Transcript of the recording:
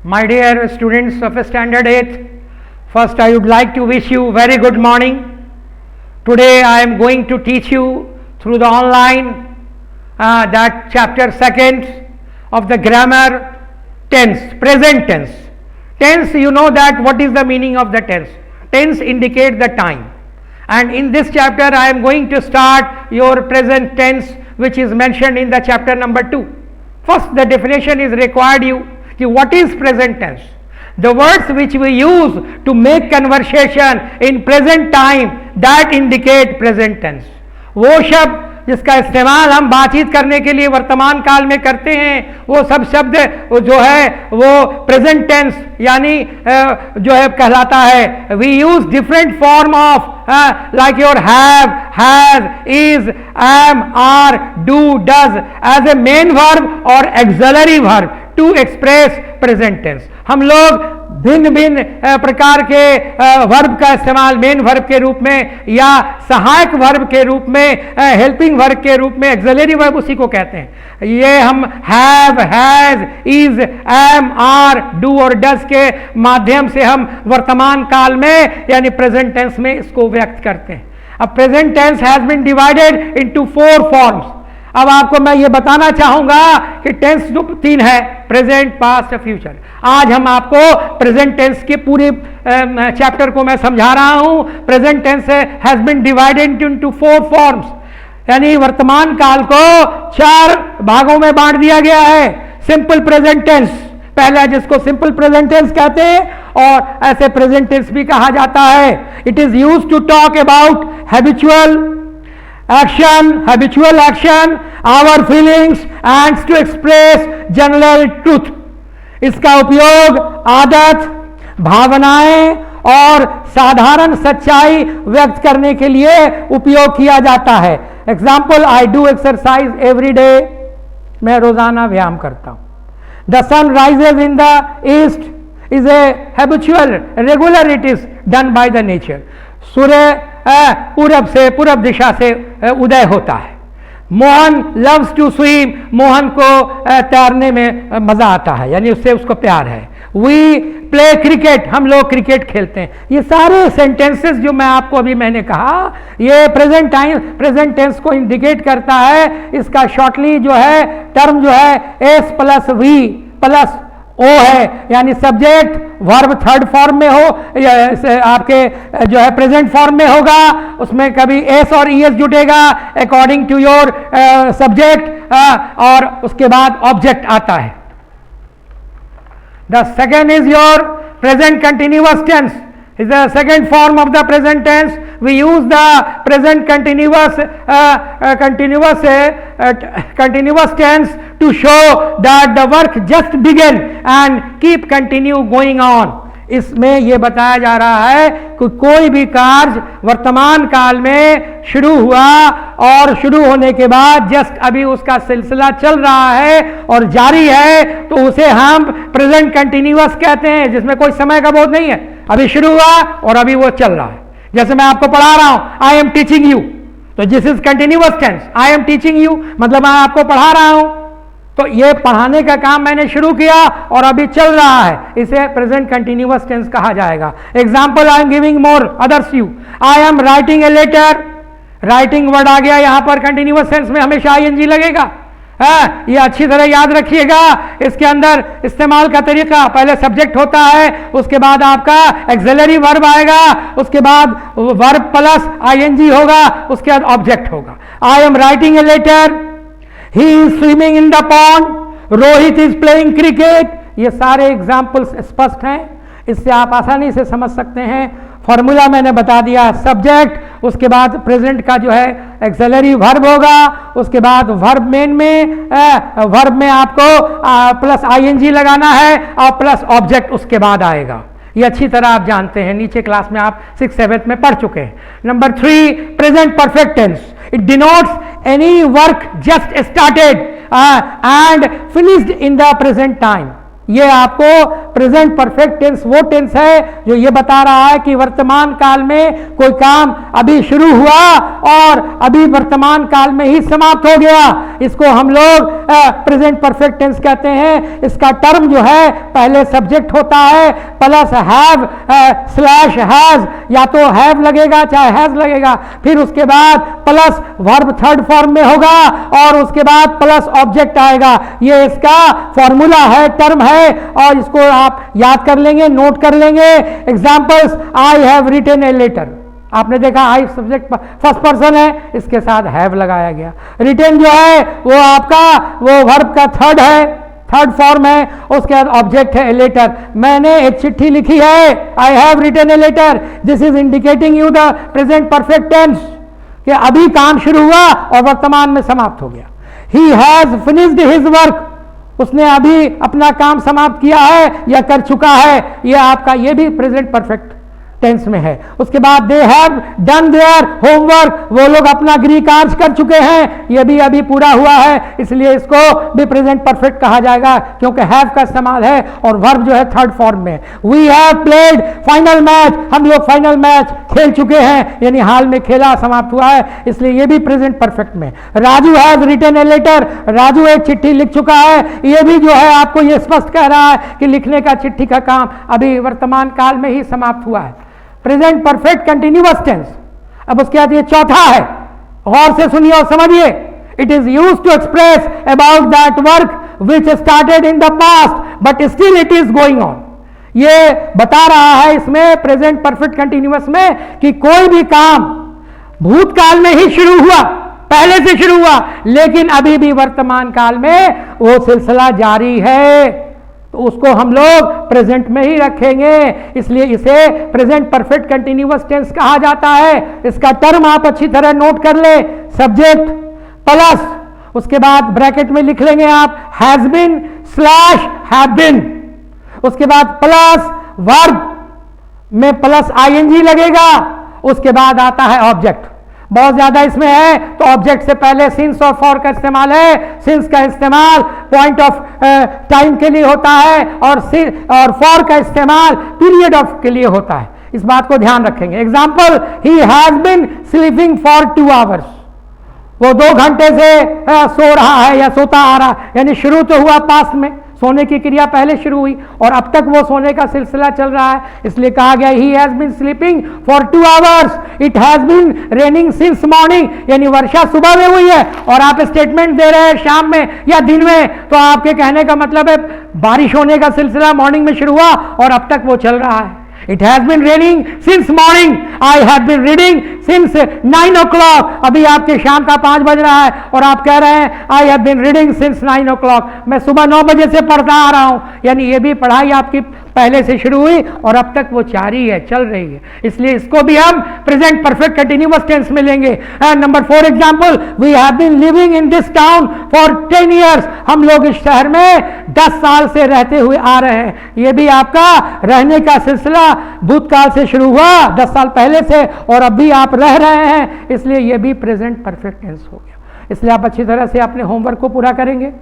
My dear students of standard 8th, first I would like to wish you very good morning. Today I am going to teach you through the online that chapter 2nd of the grammar tense, present tense. Tense, you know that what is the meaning of the tense? Tense indicates the time. And in this chapter I am going to start your present tense, which is mentioned in the chapter number 2. First, the definition is required you. What is present tense? The words which we use to make conversation in present time, that indicate present tense. वो शब्द जिसका इस्तेमाल हम बातचीत करने के लिए वर्तमान काल में करते हैं, वो सब शब्द जो है वो प्रेजेंट टेंस यानी जो है कहलाता है. We use different form of like your have, has, is, am, are, do, does as a main verb or auxiliary verb to express present tense. हम लोग भिन्न भिन्न प्रकार के वर्ब का इस्तेमाल मेन वर्ब के रूप में या सहायक वर्ब के रूप में, हेल्पिंग वर्ब के रूप में, ऑक्सिलरी वर्ब उसी को कहते हैं. ये हम have, has, is, am, are, do और डज के माध्यम से हम वर्तमान काल में यानी प्रेजेंट टेंस में इसको व्यक्त करते हैं. अब present tense has been divided into 4 forms. अब आपको मैं ये बताना चाहूंगा कि टेंस जो 3 है, प्रेजेंट, पास्ट, फ्यूचर. आज हम आपको प्रेजेंट टेंस के पूरे चैप्टर को मैं समझा रहा हूं. Present tense has been divided into 4 forms, यानी वर्तमान काल को 4 भागों में बांट दिया गया है. सिंपल प्रेजेंट टेंस पहला, जिसको सिंपल प्रेजेंट टेंस कहते हैं और ऐसे प्रेजेंट टेंस भी कहा जाता है. It is used to talk about habitual action, our feelings and to express general truth. इसका उपयोग आदत, भावनाएं और साधारण सच्चाई व्यक्त करने के लिए उपयोग किया जाता है. Example, I do exercise every day. मैं रोजाना व्यायाम करता हूं. The sun rises in the east is a habitual, regular, it is done by the nature. सूर्य पूरब दिशा से उदय होता है. Mohan loves to swim, Mohan को तैरने में मजा आता है, यानी उससे उसको प्यार है. वी प्ले क्रिकेट, हम लोग क्रिकेट खेलते हैं. ये सारे सेंटेंसेस जो मैं आपको अभी मैंने कहा, ये प्रेजेंट टेंस को इंडिकेट करता है. इसका शॉर्टली जो है टर्म जो है S plus V plus O है, यानी सब्जेक्ट वर्ब थर्ड फॉर्म में हो, आपके जो है प्रेजेंट फॉर्म में होगा, उसमें कभी एस और ईएस जुटेगा अकॉर्डिंग टू योर सब्जेक्ट, और उसके बाद ऑब्जेक्ट आता है. The second is your present continuous tense. is the second form of the present tense. We use the present continuous tense to show that the work just began and keep continue going on. इसमें यह बताया जा रहा है कि कोई भी कार्य वर्तमान काल में शुरू हुआ और शुरू होने के बाद जस्ट अभी उसका सिलसिला चल रहा है और जारी है, तो उसे हम प्रेजेंट कंटिन्यूअस कहते हैं, जिसमें कोई समय का बोध नहीं है. अभी शुरू हुआ और अभी वो चल रहा है. जैसे मैं आपको पढ़ा रहा हूं, आई एम टीचिंग यू, तो this is continuous tense. I am teaching you मतलब मैं आपको पढ़ा रहा हूं, तो ये पढ़ाने का काम मैंने शुरू किया और अभी चल रहा है, इसे प्रेजेंट कंटिन्यूअस टेंस कहा जाएगा. Example, I am giving more others you. I am writing a letter. Writing word आ गया यहां पर, कंटिन्यूअस टेंस में हमेशा आईएनजी लगेगा. ये अच्छी तरह याद रखिएगा. इसके अंदर इस्तेमाल का तरीका, पहले सब्जेक्ट होता है, उसके बाद आपका ऑक्सिलरी वर्ब आएगा, उसके बाद वर्ब प्लस आईएनजी होगा, उसके बाद ऑब्जेक्ट होगा. I am writing a letter. He is swimming in the pond. Rohit is playing cricket. ये सारे एग्जाम्पल्स स्पष्ट हैं, इससे आप आसानी से समझ सकते हैं. फॉर्मूला मैंने बता दिया. सब्जेक्ट, उसके बाद प्रेजेंट का जो है एक्सेलरी वर्ब होगा, उसके बाद वर्ब मेन में वर्ब में आपको प्लस आईएनजी लगाना है और प्लस ऑब्जेक्ट उसके बाद आएगा. ये अच्छी तरह आप जानते हैं, नीचे क्लास में आप 6th-7th में पढ़ चुके हैं. Number 3, present perfect tense. It denotes any work just started and finished in the present time. ये आपको प्रेजेंट परफेक्ट टेंस वो टेंस है जो ये बता रहा है कि वर्तमान काल में कोई काम अभी शुरू हुआ और अभी वर्तमान काल में ही समाप्त हो गया। इसको हम लोग प्रेजेंट परफेक्ट टेंस कहते हैं। इसका टर्म जो है पहले सब्जेक्ट होता है प्लस हैव स्लैश हैज, या तो हैव लगेगा चाहे हैज लगेगा, फिर उसके बाद प्लस वर्ब थर्ड फॉर्म में होगा और उसके बाद प्लस ऑब्जेक्ट आएगा। ये इसका फॉर्मूला है, टर्म है, और इसको आप याद कर लेंगे, नोट कर लेंगे। Examples, I have written a letter, आपने देखा आई सब्जेक्ट फर्स्ट पर्सन है, इसके साथ हैव लगाया गया। रिटन जो है वो आपका वो वर्ब का थर्ड है, थर्ड फॉर्म है, उसके बाद ऑब्जेक्ट है ए लेटर। मैंने एक चिट्ठी लिखी है, I have written a letter, this is indicating you the present perfect tense कि अभी काम शुरू हुआ और वर्तमान में समाप्त हो गया। He has finished his work, उसने अभी अपना काम समाप्त किया है या कर चुका है, यह आपका ये भी प्रेजेंट परफेक्ट टेंस में है। उसके बाद they have done their homework, वो लोग अपना गृह कार्य कर चुके हैं, ये भी अभी पूरा हुआ है, इसलिए इसको भी प्रेजेंट परफेक्ट कहा जाएगा क्योंकि हैव का इस्तेमाल है और वर्ब जो है थर्ड फॉर्म में। We have played final match, हम लोग फाइनल मैच खेल चुके हैं, यानी हाल में खेला समाप्त हुआ है, इसलिए ये भी प्रेजेंट परफेक्ट में। Raju has written a letter, Raju एक चिट्ठी लिख चुका है, ये भी जो है आपको ये स्पष्ट कह रहा है कि लिखने का चिट्ठी का काम अभी वर्तमान काल में ही समाप्त हुआ है। Present perfect continuous tense. अब उसके बाद ये चौथा है, गौर से सुनिए और समझिए। It is used to express about that work which started in the past but still it is going on. ये बता रहा है इसमें प्रेजेंट परफेक्ट कंटिन्यूअस में कि कोई भी काम भूतकाल में ही शुरू हुआ, पहले से शुरू हुआ, लेकिन अभी भी वर्तमान काल में वो सिलसिला जारी है, तो उसको हम लोग प्रेजेंट में ही रखेंगे, इसलिए इसे प्रेजेंट परफेक्ट कंटिन्यूअस टेंस कहा जाता है। इसका टर्म आप अच्छी तरह नोट कर ले, सब्जेक्ट प्लस उसके बाद ब्रैकेट में लिख लेंगे आप has been slash have been, उसके बाद प्लस वर्ब में प्लस आईएनजी लगेगा, उसके बाद आता है ऑब्जेक्ट। बहुत ज्यादा इसमें है तो ऑब्जेक्ट से पहले सिंस और फॉर का इस्तेमाल है। सिंस का इस्तेमाल पॉइंट ऑफ टाइम के लिए होता है और फॉर का इस्तेमाल पीरियड ऑफ के लिए होता है, इस बात को ध्यान रखेंगे। Example, he has been sleeping for 2 hours, वो 2 घंटे से सो रहा है या सोता आ रहा, यानी शुरू तो हुआ पास्ट में, सोने की क्रिया पहले शुरू हुई और अब तक वो सोने का सिलसिला चल रहा है, इसलिए कहा गया he has been sleeping for 2 hours, it has been raining since morning, यानी वर्षा सुबह में हुई है और आप स्टेटमेंट दे रहे हैं शाम में या दिन में, तो आपके कहने का मतलब है बारिश होने का सिलसिला मॉर्निंग में शुरू हुआ और अब तक वो चल रहा है। It has been raining since morning. I have been reading since 9 o'clock. अभी आपके शाम का 5 बज रहा है और आप कह रहे हैं I have been reading since 9 o'clock. मैं सुबह 9 बजे से पढ़ता आ रहा हूं, यानी ये भी पढ़ाई आपकी पहले से शुरू हुई और अब तक वो जारी है, चल रही है, इसलिए इसको भी हम प्रेजेंट परफेक्ट कंटिन्यूअस टेंस में लेंगे। Number 4 example, we have been living in this town for 10 years. हम लोग इस शहर में 10 साल से रहते हुए आ रहे हैं, ये भी आपका रहने का सिलसिला भूतकाल से शुरू हुआ 10 साल पहले से और अभी आप रह रहे हैं, इसलिए ये भी प्रेजेंट परफेक्ट टेंस हो गया। इसलिए आप अच्छी तरह से अपने होमवर्क को पूरा करेंगे।